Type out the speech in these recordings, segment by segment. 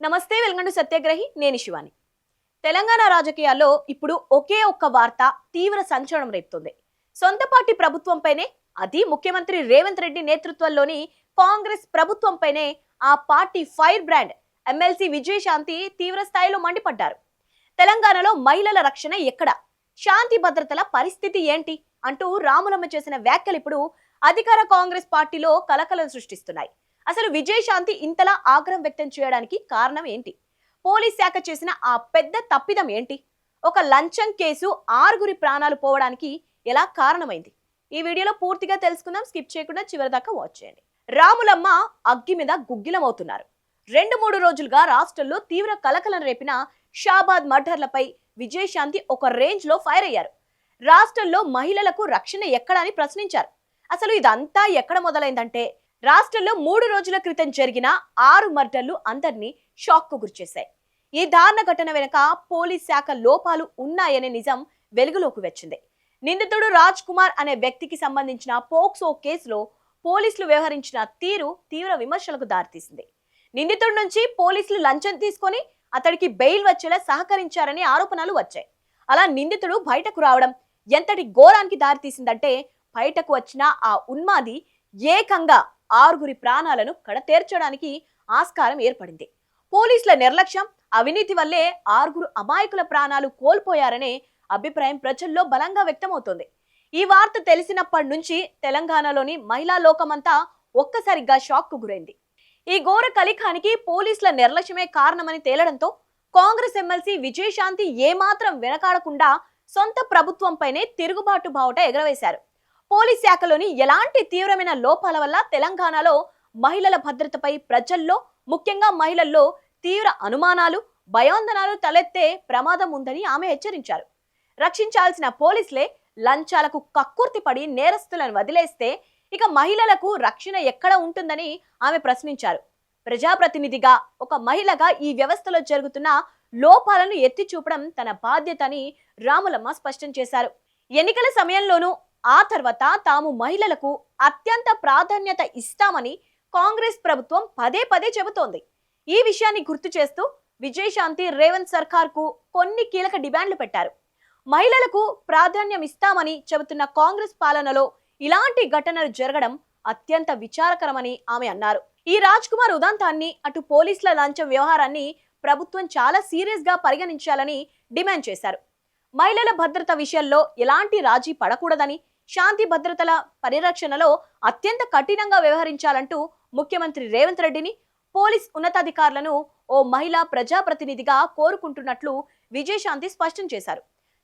నమస్తే, welcome to సత్యాగ్రహి. నేను శివాని. తెలంగాణ రాజకీయాల్లో ఇప్పుడు ఒకే ఒక్క వార్త తీవ్ర సంచలనం రేపుతుంది. సొంత పార్టీ ప్రభుత్వంపైనే, అది ముఖ్యమంత్రి రేవంత్ రెడ్డి నేతృత్వంలోని కాంగ్రెస్ ప్రభుత్వంపైనే ఆ party fire brand MLC Vijayashanti తీవ్ర స్థాయిలో మండిపడ్డారు. తెలంగాణలో మహిళల రక్షణ ఎక్కడ, శాంతి భద్రతల పరిస్థితి ఏంటి అంటూ రాములమ్మ చేసిన వ్యాఖ్యలు ఇప్పుడు అధికార కాంగ్రెస్ పార్టీలో కలకలం సృష్టిస్తున్నాయి. అసలు విజయశాంతి ఇంతలా ఆగ్రహం వ్యక్తం చేయడానికి కారణం ఏంటి? పోలీస్ శాఖ చేసిన ఆ పెద్ద తప్పిదం ఏంటి? ఒక లంచం కేసు 6 ప్రాణాలు పోవడానికి ఎలా కారణమైంది? ఈ వీడియోలో పూర్తిగా తెలుసుకుందాం. స్కిప్ చేయకుండా చివరి దాకా వాచ్ చేయండి. రాములమ్మ అగ్గి మీద గుగ్గిలమవుతున్నారు. 2-3 రోజులుగా రాష్ట్రంలో తీవ్ర కలకలం రేపిన షాబాద్ మర్డర్లపై విజయశాంతి ఒక రేంజ్ లో ఫైర్ అయ్యారు. రాష్ట్రంలో మహిళలకు రక్షణ ఎక్కడ అని ప్రశ్నించారు. అసలు ఇదంతా ఎక్కడ మొదలైందంటే, రాష్ట్రంలో 3 రోజుల క్రితం జరిగిన 6 మర్డర్లు అందరినీ షాక్ కు గురిచేశాయి. ఈ దారుణ ఘటన వెనుక పోలీస్ శాఖ లోపాలు ఉన్నాయనే నిజం వెలుగులోకి వచ్చింది. నిందితుడు రాజ్ కుమార్ అనే వ్యక్తికి సంబంధించిన పోక్సో కేసులో పోలీసులు వ్యవహరించిన తీరు తీవ్ర విమర్శలకు దారితీసింది. నిందితుడి నుంచి పోలీసులు లంచం తీసుకొని అతడికి బెయిల్ వచ్చేలా సహకరించారని ఆరోపణలు వచ్చాయి. అలా నిందితుడు బయటకు రావడం ఎంతటి ఘోరానికి దారితీసిందంటే, బయటకు వచ్చిన ఆ ఉన్మాది ఏకంగా 6 ప్రాణాలను కడతేర్చడానికి ఆస్కారం ఏర్పడింది. పోలీసుల నిర్లక్ష్యం, అవినీతి వల్లే 6 అమాయకుల ప్రాణాలు కోల్పోయారనే అభిప్రాయం ప్రజల్లో బలంగా వ్యక్తమవుతోంది. ఈ వార్త తెలిసినప్పటి నుంచి తెలంగాణలోని మహిళా లోకమంతా ఒక్కసారిగా షాక్ కు గురైంది. ఈ ఘోర కలికానికి పోలీసుల నిర్లక్ష్యమే కారణమని తేలడంతో కాంగ్రెస్ ఎమ్మెల్సీ విజయశాంతి ఏమాత్రం వెనకాడకుండా సొంత ప్రభుత్వంపైనే తిరుగుబాటు బావుట ఎగరవేశారు. పోలీస్ శాఖలోని ఎలాంటి తీవ్రమైన లోపాల వల్ల తెలంగాణలో మహిళల భద్రతపై ప్రజల్లో, ముఖ్యంగా మహిళల్లో తీవ్ర అనుమానాలు, భయాందోళనలు తలెత్తే ప్రమాదం ఉందని ఆమె హెచ్చరించారు. రక్షించాల్సిన పోలీసులే లంచాలకు కక్కుర్తిపడి నేరస్తులను వదిలేస్తే ఇక మహిళలకు రక్షణ ఎక్కడ ఉంటుందని ఆమె ప్రశ్నించారు. ప్రజాప్రతినిధిగా, ఒక మహిళగా ఈ వ్యవస్థలో జరుగుతున్న లోపాలను ఎత్తి చూపడం తన బాధ్యత అని రాములమ్మ స్పష్టం చేశారు. ఎన్నికల సమయంలోనూ, ఆ తర్వాత తాము మహిళలకు అత్యంత ప్రాధాన్యత ఇస్తామని కాంగ్రెస్ ప్రభుత్వం పదే పదే చెబుతోంది. ఈ విషయాన్ని గుర్తు చేస్తూ విజయశాంతి రేవంత్ సర్కార్ కు కొన్ని కీలక డిమాండ్లు పెట్టారు. మహిళలకు ప్రాధాన్యం ఇస్తామని చెబుతున్న కాంగ్రెస్ పాలనలో ఇలాంటి ఘటనలు జరగడం అత్యంత విచారకరమని ఆమె అన్నారు. ఈ రాజ్ కుమార్ ఉదంతాన్ని, అటు పోలీసుల లంచం వ్యవహారాన్ని ప్రభుత్వం చాలా సీరియస్ గా పరిగణించాలని డిమాండ్ చేశారు. మహిళల భద్రత విషయంలో ఎలాంటి రాజీ పడకూడదని, శాంతి భద్రతల పరిరక్షణలో అత్యంత కఠినంగా వ్యవహరించాలంటూ ముఖ్యమంత్రి రేవంత్ రెడ్డిని, పోలీస్ ఉన్నతాధికారులను ఓ మహిళా ప్రజాప్రతినిధిగా కోరుకుంటున్నట్లు విజయశాంతి స్పష్టం చేశారు.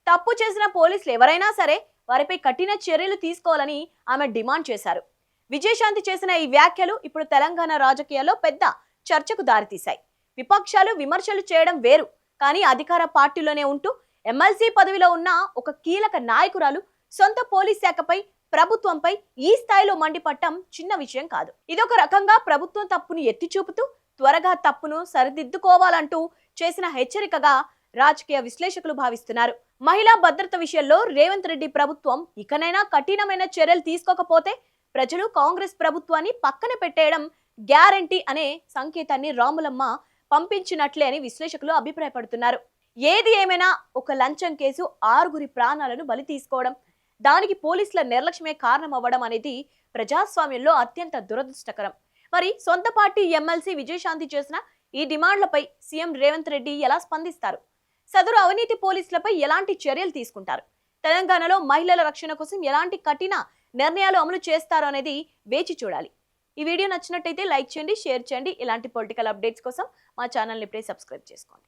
తప్పు చేసిన పోలీసులు ఎవరైనా సరే వారిపై కఠిన చర్యలు తీసుకోవాలని ఆమె డిమాండ్ చేశారు. విజయశాంతి చేసిన ఈ వ్యాఖ్యలు ఇప్పుడు తెలంగాణ రాజకీయాల్లో పెద్ద చర్చకు దారితీశాయి. విపక్షాలు విమర్శలు చేయడం వేరు, కానీ అధికార పార్టీలోనే ఉంటూ ఎమ్మెల్సీ పదవిలో ఉన్న ఒక కీలక నాయకురాలు సొంత పోలీస్ శాఖపై, ప్రభుత్వంపై ఈ స్థాయిలో మండిపట్టం చిన్న విషయం కాదు. ఇదొక రకంగా ప్రభుత్వం తప్పును ఎత్తి చూపుతూ త్వరగా తప్పును సరిదిద్దుకోవాలంటూ చేసిన హెచ్చరికగా రాజకీయ విశ్లేషకులు భావిస్తున్నారు. మహిళా భద్రత విషయంలో రేవంత్ రెడ్డి ప్రభుత్వం ఇకనైనా కఠినమైన చర్యలు తీసుకోకపోతే ప్రజలు కాంగ్రెస్ ప్రభుత్వాన్ని పక్కన పెట్టేయడం గ్యారంటీ అనే సంకేతాన్ని రాములమ్మ పంపించినట్లే అని విశ్లేషకులు అభిప్రాయపడుతున్నారు. ఏది ఏమైనా ఒక లంచం కేసు 6 ప్రాణాలను బలి తీసుకోవడం, దానికి పోలీసుల నిర్లక్ష్యమే కారణం అవ్వడం అనేది ప్రజాస్వామ్యంలో అత్యంత దురదృష్టకరం. మరి సొంత పార్టీ ఎమ్మెల్సీ విజయశాంతి చేసిన ఈ డిమాండ్లపై సీఎం రేవంత్ రెడ్డి ఎలా స్పందిస్తారు? సదరు అవినీతి పోలీసులపై ఎలాంటి చర్యలు తీసుకుంటారు? తెలంగాణలో మహిళల రక్షణ కోసం ఎలాంటి కఠిన నిర్ణయాలు అమలు చేస్తారో అనేది వేచి చూడాలి. ఈ వీడియో నచ్చినట్టయితే లైక్ చేయండి, షేర్ చేయండి. ఇలాంటి పొలిటికల్ అప్డేట్స్ కోసం మా ఛానల్ని ఇప్పుడే సబ్స్క్రైబ్ చేసుకోండి.